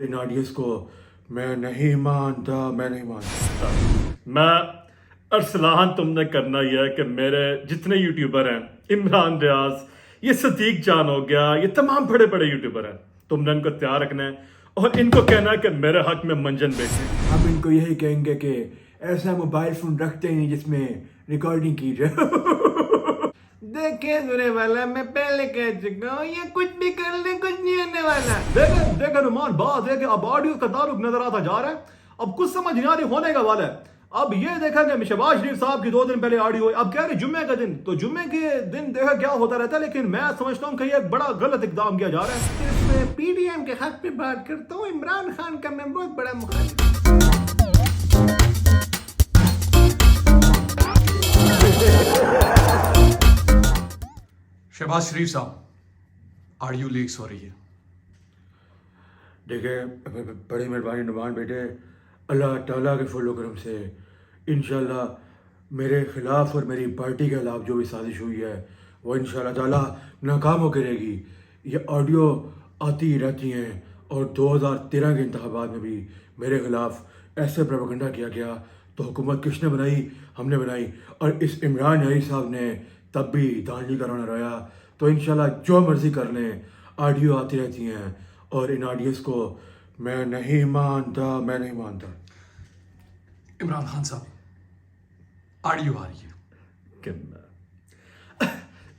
ان audios کو میں نہیں مانتا میں ارسلان تم نے کرنا یہ ہے کہ میرے جتنے یوٹیوبر ہیں عمران ریاض یہ صدیق جان ہو گیا یہ تمام بڑے بڑے یوٹیوبر ہیں تم نے ان کو تیار رکھنا ہے اور ان کو کہنا ہے کہ میرے حق میں منجن بیچیں. ہم ان کو یہی کہیں گے کہ ایسا موبائل فون رکھتے ہی نہیں جس میں ریکارڈنگ کی جائے. دیکھیں سنے والا میں پہلے کہہ چکا ہوں یہ کچھ بھی کر لیں کچھ نہیں ہونے والا. دیکھیں نمان بات ہے کہ اب آڈیو کا تعلق نظر آتا جا رہا ہے اب کچھ سمجھ نہیں آ رہی ہونے کا والا ہے. اب یہ دیکھا کہ شہباز شریف صاحب کی 2 دن پہلے آڈیو ہوئی اب کہہ رہے جمعے کا دن تو جمعے کے دن دیکھا کیا ہوتا رہتا ہے لیکن میں سمجھتا ہوں کہ یہ ایک بڑا غلط اقدام کیا جا رہا ہے. صرف میں پی ڈی ایم کے حق پہ بات کرتا ہوں عمران خان کا میں بہت بڑا مخالف. شہباز شریف صاحب آڈیو لیکس ہو رہی ہے. دیکھیں بڑی مہربانی نمان بیٹے اللہ تعالیٰ کے فضل و کرم سے انشاءاللہ میرے خلاف اور میری پارٹی کے خلاف جو بھی سازش ہوئی ہے وہ انشاءاللہ تعالیٰ ناکام ہو کرے گی. یہ آڈیو آتی رہتی ہیں اور 2013 کے انتخابات میں بھی میرے خلاف ایسے پروپیگنڈا کیا گیا تو حکومت کس نے بنائی ہم نے بنائی اور اس عمران علی صاحب نے تب بھی دانجی کا رونا رویا. تو انشاءاللہ جو مرضی کر لیں آڈیو آتی رہتی ہیں اور ان آڈیوز کو میں نہیں مانتا. عمران خان صاحب آڈیو آ رہی ہے.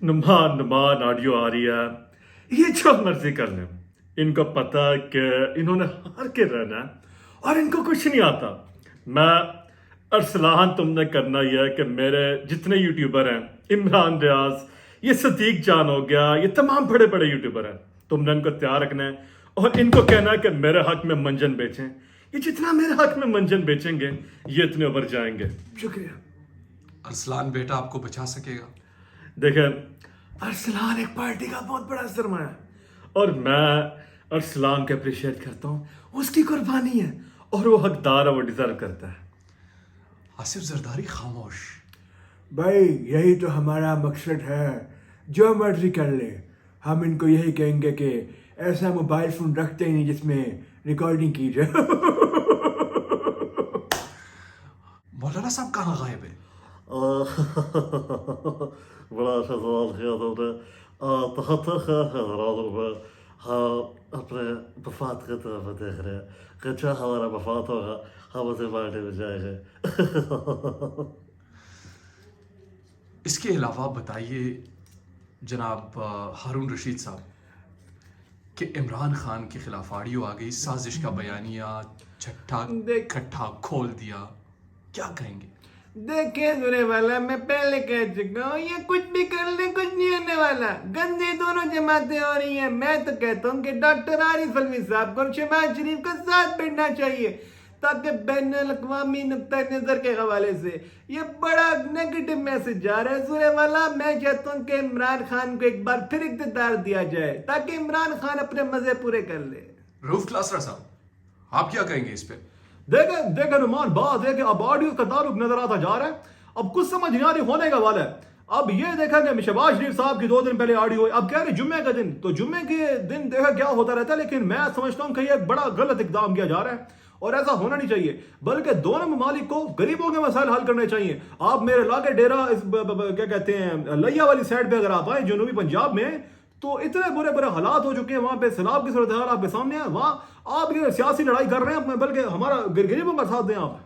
نمان آڈیو آ رہی ہے یہ جو مرضی کر لیں ان کو پتا کہ انہوں نے ہار کے رہنا ہے اور ان کو کچھ نہیں آتا. میں ارسلان تم نے کرنا یہ ہے کہ میرے جتنے یوٹیوبر ہیں عمران ریاض یہ صدیق جان ہو گیا یہ تمام بڑے بڑے یوٹیوبر ہیں تم نے ان کو تیار رکھنا ہے اور ان کو کہنا ہے کہ میرے حق میں منجن بیچیں. یہ جتنا میرے حق میں منجن بیچیں گے یہ اتنے اوپر جائیں گے. شکریہ. ارسلان بیٹا آپ کو بچا سکے گا. دیکھیں ارسلان ایک پارٹی کا بہت بڑا سرمایہ ہے اور میں ارسلان کو اپریشیٹ کرتا ہوں اس کی قربانی ہے اور وہ حقدار ہے وہ ڈیزرو کرتا ہے. آصف زرداری خاموش. بھائی یہی تو ہمارا مقصد ہے جو مرضی کر لے ہم ان کو یہی کہیں گے کہ ایسا موبائل فون رکھتے ہی نہیں جس میں ریکارڈنگ کی جائے. مولانا صاحب کہاں غائب ہے؟ بڑا اچھا سوال کیا تم نے. بہت خیر ہے حضرات میں ہم اپنے مفاد کی طرف دیکھ رہے ہیں کہ جو ہمارا مفاد ہوگا ہم اسے پارٹی میں جائیں گے. اس کے علاوہ بتائیے جناب ہارون رشید صاحب کہ عمران خان کے خلاف آڈیو آ گئی سازش کا بیانیہ چھٹا کٹھا کھول دیا کیا کہیں گے؟ دیکھیں سنے والا میں پہلے کہہ چکا ہوں یہ کچھ بھی کر لیں کچھ نہیں ہونے والا. گندی دونوں جماعتیں ہو رہی ہیں. میں تو کہتا ہوں کہ ڈاکٹر عارف علوی صاحب کو شہباز شریف کا ساتھ بیٹھنا چاہیے تاکہ بین الاقوامی نقطۂ نظر کے حوالے سے یہ بڑا نیگیٹو میسج جا رہا ہے. سورے والا میں چاہتا ہوں کہ عمران خان کو ایک بار پھر اقتدار دیا جائے تاکہ عمران خان اپنے مزے پورے کر لے. روف کلاسرا صاحب آپ کیا کہیں گے اس پہ؟ دیکھیں نمان بات ہے کہ اب آڈیو کا تعلق نظر آتا جا رہا ہے اب کچھ سمجھ نہیں آ رہی ہونے کا والا ہے. اب یہ دیکھا کہ شہباز شریف صاحب کی 2 دن پہلے آڈیو ہوئی اب کہہ رہے جمعے کا دن تو جمعے کے دن دیکھا کیا ہوتا رہتا ہے لیکن میں سمجھتا ہوں کہ یہ ایک بڑا غلط اقدام کیا جا رہا ہے اور ایسا ہونا نہیں چاہیے بلکہ دونوں ممالک کو غریبوں کے مسائل حل کرنے چاہیے. آپ میرے علاقے ڈیرا کیا کہتے ہیں لیا والی سائڈ پہ اگر آپ آئیں جنوبی پنجاب میں تو اتنے برے حالات ہو چکے ہیں وہاں پہ سیلاب کی صورتحال آپ کے سامنے ہے. وہاں آپ یہ سیاسی لڑائی کر رہے ہیں بلکہ ہمارا غریبوں کا ساتھ دیں آپ.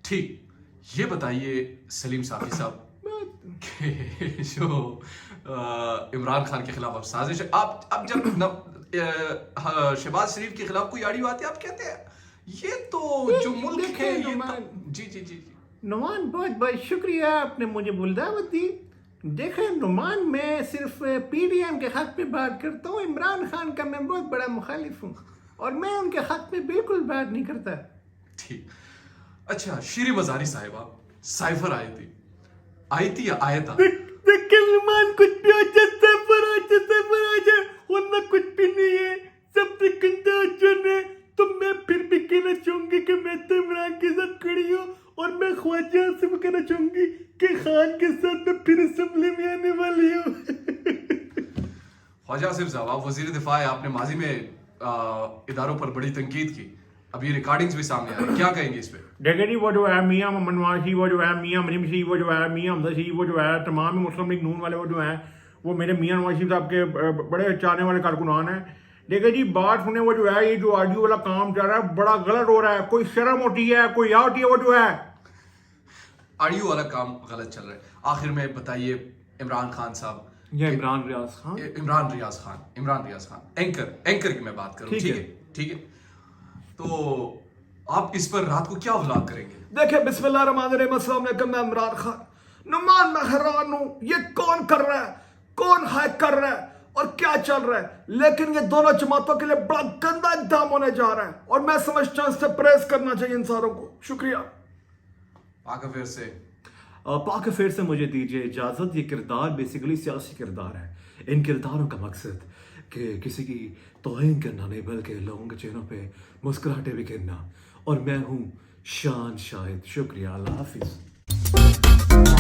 ٹھیک یہ بتائیے سلیم صافی صاحب کہ جو عمران خان کے خلاف اب سازش ہے آپ اب جب شہباز شریف کے خلاف کوئی آڈیو آتی ہے آپ کہتے ہیں یہ تو جو ملک ہے جی نعمان بہت بہت شکریہ آپ نے مجھے بلداوت دی. دیکھیں نعمان میں صرف پی ڈی ایم کے حق پہ بات کرتا ہوں عمران خان کا میں بہت بڑا مخالف ہوں اور میں ان کے حق میں بالکل بات نہیں کرتا. ٹھیک اچھا شیری مزاری صاحبہ سائفر آئی تھی یا آیا تھا؟ نمان کچھ بھی سائفر آ جائے ورنہ کچھ بھی نہیں ہے سب سے گندا چن ہے. تو میں پھر بھی کہنا چاہوں گی کہ میں تو عمران کے ساتھ کھڑی ہوں اور میں خواجہ سے بھی کہنا چاہوں گی کہ خان کے ساتھ میں پھر اسمبلی میں آنے والی ہوں. خواجہ آصف صاحب آپ وزیر دفاع ہے آپ نے ماضی میں اداروں پر بڑی تنقید کی, اب یہ ریکارڈنگز بھی سامنے آ رہی ہیں, کیا کہیں گے اس پہ؟ دیکھیں جی وہ جو ہے میاں محمد نواز شریف, وہ جو ہے میاں مریم شریف, وہ جو ہے میاں حمزہ شریف, وہ جو ہے تمام مسلم لیگ نون والے وہ جو ہیں وہ میرے میاں نواز شریف صاحب کے بڑے چاہنے والے کارکنان ہیں. دیکھیں جی بات سنیں, وہ جو ہے یہ جو آڈیو والا کام چل رہا ہے بڑا غلط ہو رہا ہے. کوئی شرم ہوتی ہے, کوئی یا ہوتی ہے, وہ جو ہے آڈیو والا کام غلط چل رہا ہے. آخر میں بتائیے عمران خان صاحب, یا عمران ریاض خان, عمران ریاض خان اینکر کی میں بات کروں, ٹھیک ہے, تو آپ اس پر رات کو کیا اغلاق کریں گے؟ دیکھیں بسم اللہ الرحمن الرحیم, السلام علیکم, میں عمران خان. نعمان میں حیران ہوں یہ کون کر رہا ہے, کون ہیک کر رہا ہے اور کیا چل رہا ہے, لیکن یہ دونوں جماعتوں کے لیے بڑا گندا اقدام ہونے جا رہا ہے اور میں سمجھتا ہوں اس سے پریز کرنا چاہیے انسانوں کو. شکریہ. پاک افیئر سے پاک افیئر سے مجھے دیجیے اجازت. یہ کردار بیسیکلی سیاسی کردار ہے. ان کرداروں کا مقصد کہ کسی کی توہین کرنا نہیں بلکہ لوگوں کے چہروں پہ مسکراہٹیں بکھیرنا, اور میں ہوں شان شاہد. شکریہ, اللہ حافظ.